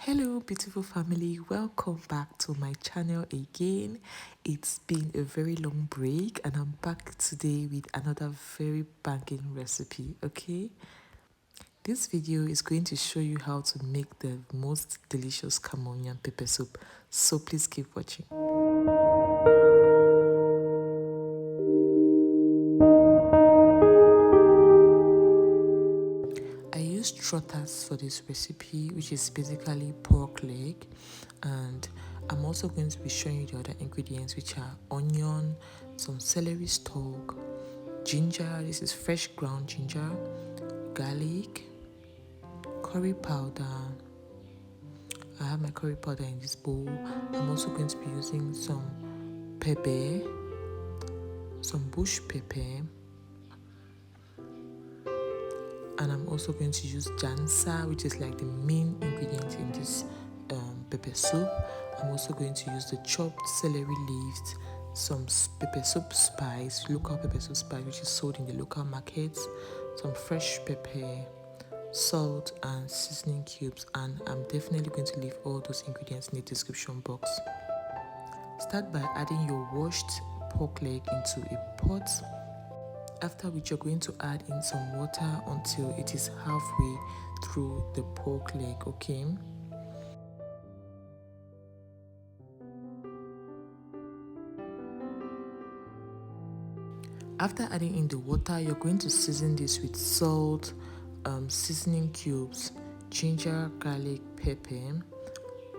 Hello beautiful family, welcome back to my channel again. It's been a very long break and I'm back today with another very banging recipe. Okay, this video is going to show you how to make the most delicious Cameroonian pepper soup, so please keep watching. I use Trotters for this recipe, which is basically pork leg, and I'm also going to be showing you the other ingredients, which are onion, some celery stalk, ginger, this is fresh ground ginger, garlic, curry powder. I have my curry powder in this bowl. I'm also going to be using some Pebe, some bush pepper, and I'm also going to use jansa, which is like the main ingredient in this pepper soup. I'm also going to use the chopped celery leaves, some pepper soup spice, local pepper soup spice, which is sold in the local markets, some fresh pepper, salt and seasoning cubes, and I'm definitely going to leave all those ingredients in the description box. Start by adding your washed pork leg into a pot, after which you're going to add in some water until it is halfway through the pork leg. Okay, after adding in the water, you're going to season this with salt, seasoning cubes, ginger, garlic, pepper,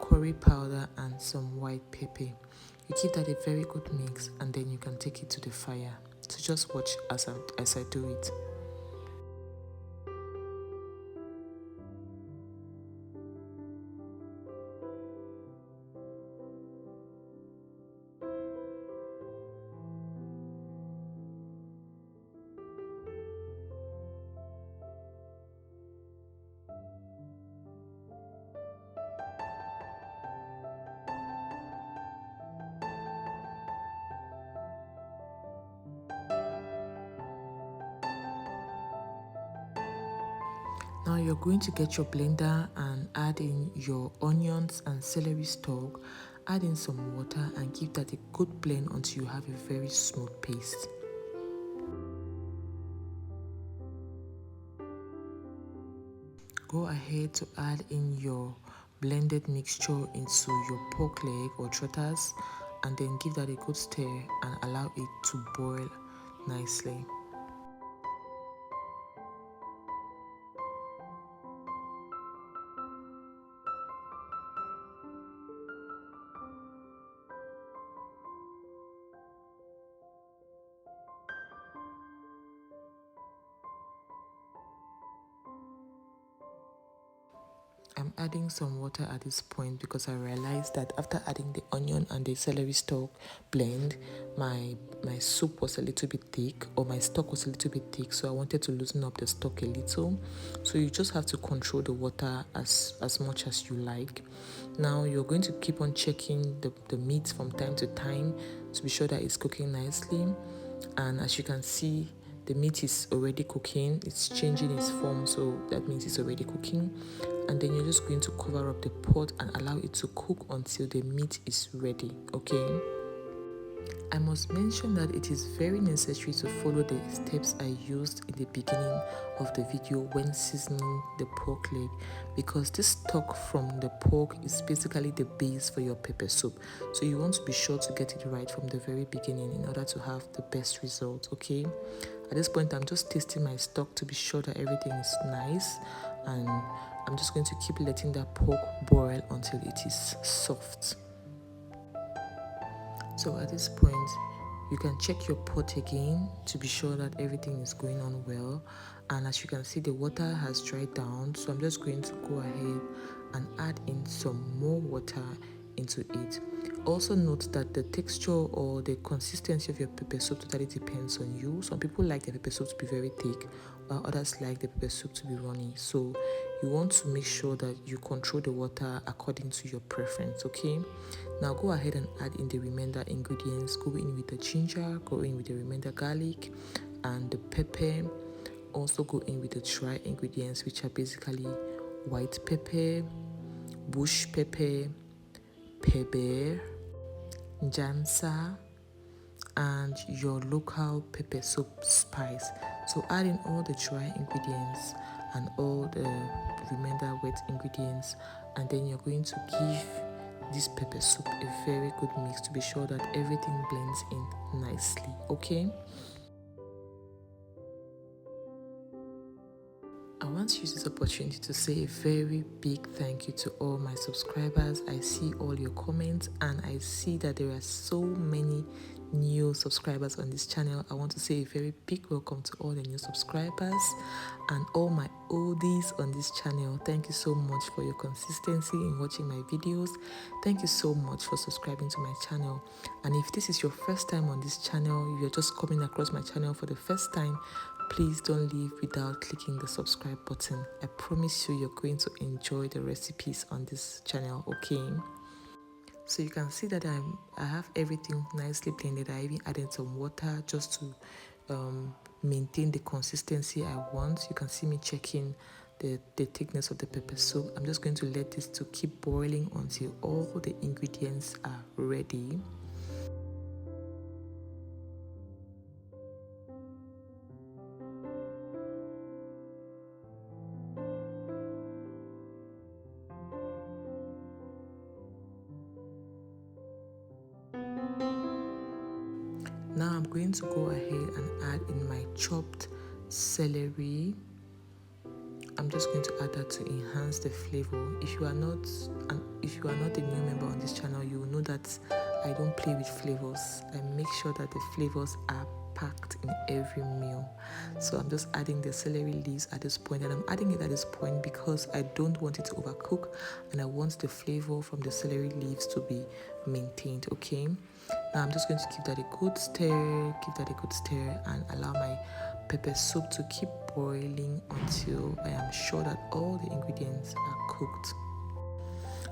curry powder and some white pepper. You give that a very good mix and then you can take it to the fire. So just watch as I do it. Now you're going to get your blender and add in your onions and celery stalk, add in some water and give that a good blend until you have a very smooth paste. Go ahead to add in your blended mixture into your pork leg or trotters and then give that a good stir and allow it to boil nicely. I'm adding some water at this point because I realized that after adding the onion and the celery stalk blend, my soup was a little bit thick, or my stock was a little bit thick, so I wanted to loosen up the stock a little. So you just have to control the water as much as you like. Now you're going to keep on checking the meat from time to time to be sure that it's cooking nicely. And as you can see, the meat is already cooking, it's changing its form, so that means it's already cooking. And then you're just going to cover up the pot and allow it to cook until the meat is ready. Okay, I must mention that it is very necessary to follow the steps I used in the beginning of the video when seasoning the pork leg, because this stock from the pork is basically the base for your pepper soup, so you want to be sure to get it right from the very beginning in order to have the best result. Okay, at this point I'm just tasting my stock to be sure that everything is nice, and I'm just going to keep letting that pork boil until it is soft. So at this point, you can check your pot again to be sure that everything is going on well. And as you can see, the water has dried down, so I'm just going to go ahead and add in some more water into it. Also note that the texture or the consistency of your pepper soup totally depends on you. Some people like the pepper soup to be very thick, while others like the pepper soup to be runny. So you want to make sure that you control the water according to your preference. Okay, now go ahead and add in the remainder ingredients. Go in with the ginger, go in with the remainder garlic and the pepper. Also go in with the dry ingredients, which are basically white pepper, bush pepper, Pebe, njama, and your local pepper soup spice. So add in all the dry ingredients and all the remainder wet ingredients, and then you're going to give this pepper soup a very good mix to be sure that everything blends in nicely. Okay, I want to use this opportunity to say a very big thank you to all my subscribers. I see all your comments and I see that there are so many new subscribers on this channel. I want to say a very big welcome to all the new subscribers and all my oldies on this channel. Thank you so much for your consistency in watching my videos. Thank you so much for subscribing to my channel. And if this is your first time on this channel, you're just coming across my channel for the first time, please don't leave without clicking the subscribe button. I promise you, you're going to enjoy the recipes on this channel, okay? So you can see that I have everything nicely blended. I even added some water just to maintain the consistency I want. You can see me checking the thickness of the pepper soup. I'm just going to let this to keep boiling until all the ingredients are ready. Now I'm going to go ahead and add in my chopped celery. I'm just going to add that to enhance the flavor. If you are not a new member on this channel, you will know that I don't play with flavors. I make sure that the flavors are packed in every meal. So I'm just adding the celery leaves at this point, and I'm adding it at this point because I don't want it to overcook and I want the flavor from the celery leaves to be maintained. Okay, now I'm just going to give that a good stir, and allow my pepper soup to keep boiling until I am sure that all the ingredients are cooked.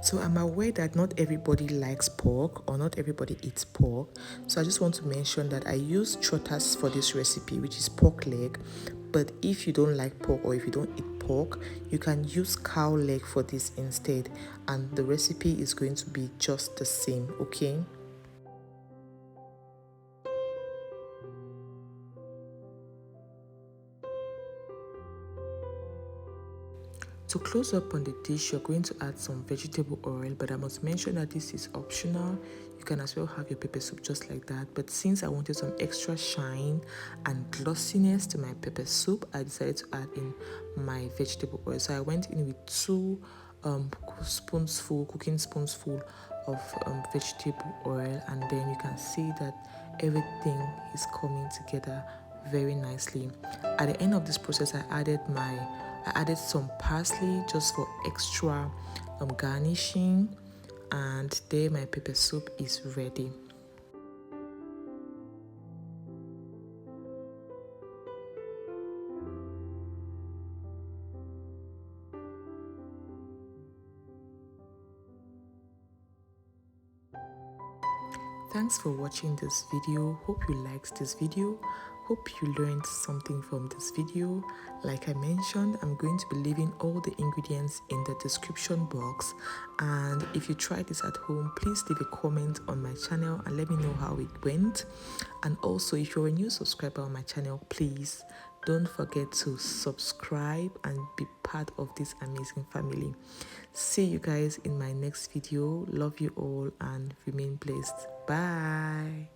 So I'm aware that not everybody likes pork or not everybody eats pork. So I just want to mention that I use Trotters for this recipe, which is pork leg. But if you don't like pork or if you don't eat pork, you can use cow leg for this instead. And the recipe is going to be just the same, okay? To close up on the dish, you're going to add some vegetable oil, but I must mention that this is optional. You can as well have your pepper soup just like that. But since I wanted some extra shine and glossiness to my pepper soup, I decided to add in my vegetable oil. So I went in with 2 cooking spoons full of vegetable oil, and then you can see that everything is coming together very nicely. At the end of this process, I added some parsley just for extra garnishing, and there my pepper soup is ready. Thanks for watching this video. Hope you liked this video. Hope you learned something from this video. Like I mentioned, I'm going to be leaving all the ingredients in the description box. And if you try this at home, please leave a comment on my channel and let me know how it went. And also, if you're a new subscriber on my channel, please don't forget to subscribe and be part of this amazing family. See you guys in my next video. Love you all and remain blessed. Bye.